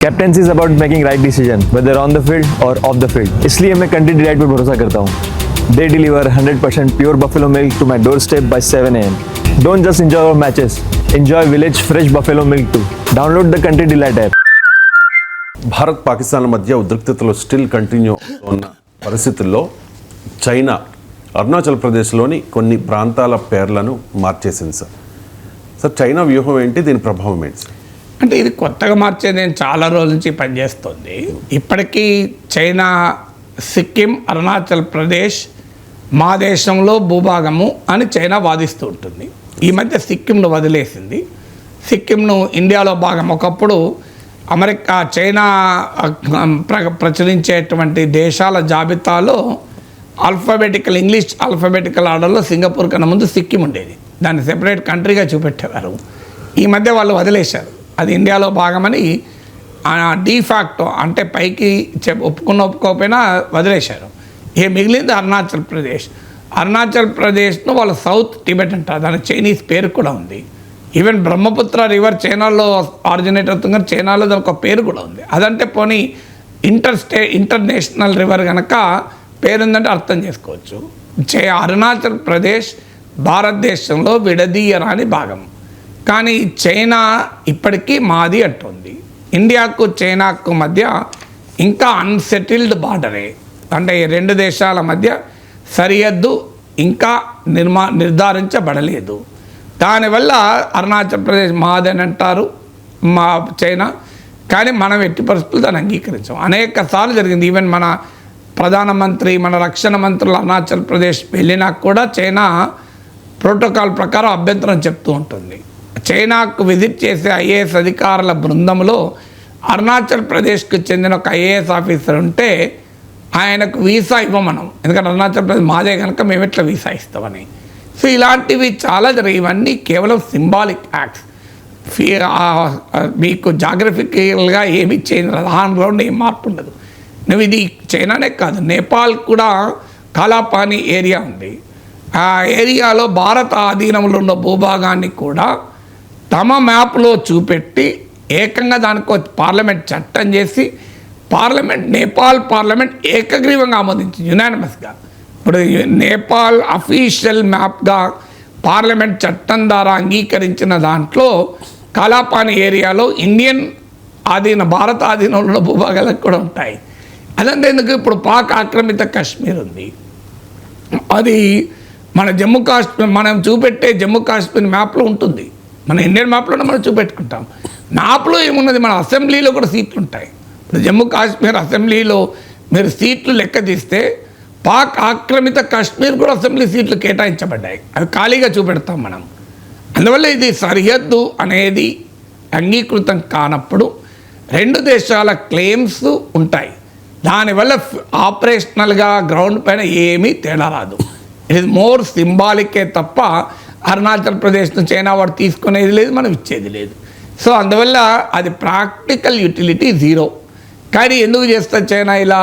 Captaincy is about making right decision whether on the field or off the field. इसलिए मैं country delight पर भरोसा करता हूँ। They deliver 100% pure buffalo milk to my doorstep by 7 AM। Don't just enjoy our matches, enjoy village fresh buffalo milk too. Download the Country Delight app. Bharat పాకిస్తాన్ల మధ్య ఉద్రిక్తతలు still continue ఉన్న పరిస్థితుల్లో China Arunachal ప్రదేశ్లోని కొన్ని ప్రాంతాల పేర్లను మార్చేసింది సార్ చైనా వ్యూహం ఏంటి, దీని ప్రభావం ఏంటి సార్? అంటే ఇది కొత్తగా మార్చేది నేను చాలా రోజుల నుంచి పనిచేస్తుంది. ఇప్పటికీ చైనా సిక్కిం, అరుణాచల్ ప్రదేశ్ మా దేశంలో భూభాగము అని చైనా వాదిస్తూ ఉంటుంది. ఈ మధ్య సిక్కింను వదిలేసింది. సిక్కింను ఇండియాలో భాగం. ఒకప్పుడు అమెరికా, చైనా ప్రచురించేటువంటి దేశాల జాబితాలో ఇంగ్లీష్ ఆల్ఫాబెటికల్ ఆర్డర్లో సింగపూర్ కన్నా ముందు సిక్కిం ఉండేది. దాన్ని సెపరేట్ కంట్రీగా చూపెట్టేవారు. ఈ మధ్య వాళ్ళు వదిలేశారు. అది ఇండియాలో భాగమని డీఫాక్టో, అంటే పైకి ఒప్పుకోకపోయినా వదిలేశారు. మిగిలింది అరుణాచల్ ప్రదేశ్. అరుణాచల్ ప్రదేశ్ను వాళ్ళు సౌత్ టిబెట్ అంటారు. దానికి చైనీస్ పేరు కూడా ఉంది. ఈవెన్ బ్రహ్మపుత్ర రివర్ చైనాలో ఆరిజినేట్ అవుతుంది, కానీ చైనాలో దానికి ఒక పేరు కూడా ఉంది. అదంటే పోనీ ఇంటర్నేషనల్ రివర్ కనుక పేరుందంటే అర్థం చేసుకోవచ్చు. అరుణాచల్ ప్రదేశ్ భారతదేశంలో విడదీయరాని భాగం. కానీ చైనా ఇప్పటికీ మాది అంటుంది. ఇండియాకు చైనాకు మధ్య ఇంకా అన్సెటిల్డ్ బార్డరే. అంటే రెండు దేశాల మధ్య సరిహద్దు ఇంకా నిర్ధారించబడలేదు. దానివల్ల అరుణాచల్ ప్రదేశ్ మాదని అంటారు మా చైనా, కానీ మనం ఎట్టి పరిస్థితులు దాన్ని అంగీకరించాం. అనేక సార్లు జరిగింది. ఈవెన్ మన ప్రధానమంత్రి, మన రక్షణ మంత్రులు అరుణాచల్ ప్రదేశ్ వెళ్ళినా కూడా చైనా ప్రోటోకాల్ ప్రకారం అభ్యంతరం చెప్తూ ఉంటుంది. చైనాకు విజిట్ చేసే ఐఏఎస్ అధికారుల బృందంలో అరుణాచల్ ప్రదేశ్కి చెందిన ఒక ఐఏఎస్ ఆఫీసర్ ఉంటే ఆయనకు వీసా ఇవ్వమనం. ఎందుకంటే అరుణాచల్ ప్రదేశ్ మాదే కనుక మేము ఎట్లా వీసా ఇస్తామని. సో ఇలాంటివి చాలా జరిగాయి. ఇవన్నీ కేవలం సింబాలిక్ యాక్ట్స్. మీకు జాగ్రఫికల్గా ఏమి చేంజ్ రాదు, ఆన్ గ్రౌండ్ ఏం మార్పు ఉండదు. నువ్వు ఇది చైనానే కాదు, నేపాల్ కూడా కాలాపాని ఏరియా ఉంది. ఆ ఏరియాలో భారత ఆధీనంలో ఉన్న భూభాగాన్ని కూడా తమ మ్యాప్లో చూపెట్టి ఏకంగా దానికి పార్లమెంట్ చట్టం చేసి నేపాల్ పార్లమెంట్ ఏకగ్రీవంగా ఆమోదించింది, యునానిమస్గా. ఇప్పుడు నేపాల్ అఫీషియల్ మ్యాప్గా పార్లమెంట్ చట్టం ద్వారా అంగీకరించిన దాంట్లో కాలాపాని ఏరియాలో భారత ఆధీనంలో ఉన్న భూభాగాలకు కూడా ఉంటాయి. అదంటే ఎందుకు, ఇప్పుడు పాక్ ఆక్రమిత కాశ్మీర్ ఉంది. అది మన జమ్మూ కాశ్మీర్, మనం చూపెట్టే జమ్మూ కాశ్మీర్ మ్యాప్లో ఉంటుంది. మన ఇండియన్ మ్యాప్లోనే మనం చూపెట్టుకుంటాం. మ్యాప్లో ఏమున్నది, మన అసెంబ్లీలో కూడా సీట్లు ఉంటాయి. ఇప్పుడు జమ్మూ కాశ్మీర్ అసెంబ్లీలో మీరు సీట్లు లెక్క తీస్తే పాక్ ఆక్రమిత కాశ్మీర్ కూడా అసెంబ్లీ సీట్లు కేటాయించబడ్డాయి. అవి ఖాళీగా చూపెడతాం మనం. అందువల్ల ఇది సరిహద్దు అనేది అంగీకృతం కానప్పుడు రెండు దేశాల క్లెయిమ్స్ ఉంటాయి. దానివల్ల ఆపరేషనల్గా గ్రౌండ్ పైన ఏమీ తేడా రాదు. ఇట్ ఈస్ మోర్ సింబాలికే తప్ప అరుణాచల్ ప్రదేశ్ను చైనా వాడు తీసుకునేది లేదు, మనం ఇచ్చేది లేదు. సో అందువల్ల అది ప్రాక్టికల్ యూటిలిటీ జీరో. కానీ ఎందుకు చేస్తారు చైనా ఇలా?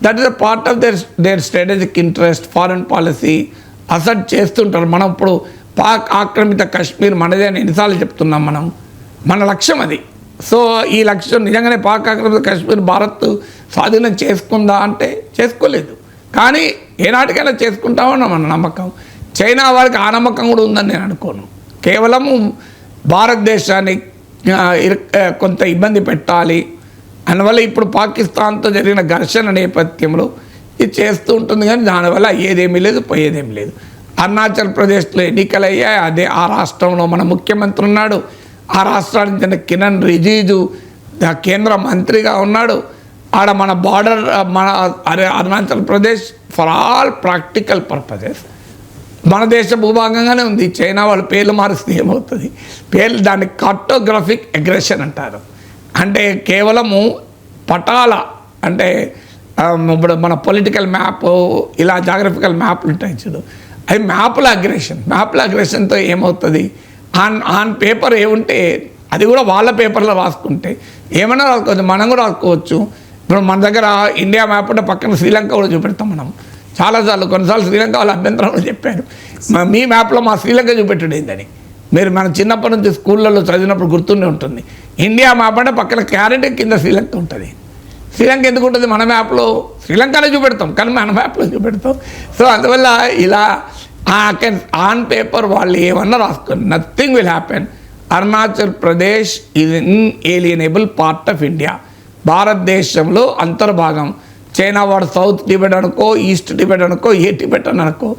That is a part of their strategic interest, foreign policy asset చేస్తుంటారు. మనం ఇప్పుడు పాక్ ఆక్రమిత కాశ్మీర్ మనదే అని ఎన్నిసార్లు చెప్తున్నాం మనం. మన లక్ష్యం అది. సో ఈ లక్ష్యం నిజంగానే పాక్ ఆక్రమిత కాశ్మీర్ భారత్ స్వాధీనం చేసుకుందా అంటే చేసుకోలేదు. కానీ ఏనాటికైనా చేసుకుంటామన్న మన నమ్మకం. చైనా వారికి ఆ నమ్మకం కూడా ఉందని నేను అనుకోను. కేవలము భారతదేశాన్ని కొంత ఇబ్బంది పెట్టాలి అందువల్ల ఇప్పుడు పాకిస్తాన్తో జరిగిన ఘర్షణ నేపథ్యంలో ఇది చేస్తూ ఉంటుంది. కానీ దానివల్ల ఏదేమీ లేదు, పోయేదేమీ లేదు. అరుణాచల్ ప్రదేశ్లో ఎన్నికలు అయ్యాయి. ఆ రాష్ట్రంలో మన ముఖ్యమంత్రి ఉన్నాడు. ఆ రాష్ట్రానికి చెందిన కిరణ్ రిజిజు కేంద్ర మంత్రిగా ఉన్నాడు. ఆడ మన బార్డర్, మన Arunachal Pradesh for all practical purposes మన దేశ భూభాగంగానే ఉంది. చైనా వాళ్ళు పేర్లు మారిస్తే ఏమవుతుంది? దాన్ని కార్టోగ్రఫిక్ అగ్రెషన్ అంటారు. అంటే కేవలము పటాల, అంటే ఇప్పుడు మన పొలిటికల్ మ్యాప్, ఇలా జాగ్రఫికల్ మ్యాప్లు ఉంటాయి చూడు, అది మ్యాప్ల అగ్రెషన్తో ఏమవుతుంది? ఆన్ పేపర్ ఏముంటే అది కూడా వాళ్ళ పేపర్లో రాసుకుంటే ఏమైనా రాసుకోవచ్చు, మనం కూడా రాసుకోవచ్చు. ఇప్పుడు మన దగ్గర ఇండియా మ్యాప్ ఉంటే పక్కన శ్రీలంక కూడా చూపెడతాం మనం చాలాసార్లు. కొన్నిసార్లు శ్రీలంక వాళ్ళ అభ్యంతరాలు చెప్పారు, మీ మ్యాప్లో మా శ్రీలంక చూపెట్టడేందని. మీరు మన చిన్నప్పటి నుంచి స్కూళ్ళల్లో చదివినప్పుడు గుర్తుండే ఉంటుంది. ఇండియా మ్యాప్ అంటే పక్కన క్యారెట్ కింద శ్రీలంక ఉంటుంది. శ్రీలంక ఎందుకు ఉంటుంది? మన మ్యాప్లో శ్రీలంకనే చూపెడతాం, కానీ మన మ్యాప్లో చూపెడతాం. సో అందువల్ల ఇలా ఆన్ పేపర్ వాళ్ళు ఏమన్నా రాసుకోండి, nothing will happen. Arunachal Pradesh is inalienable part of India. భారతదేశంలో అంతర్భాగం. చైనా వాడు సౌత్ టిబెట్ అనుకో, ఈస్ట్ టిబెట్ అనుకో, ఏ టిబెట్ అని అనుకో,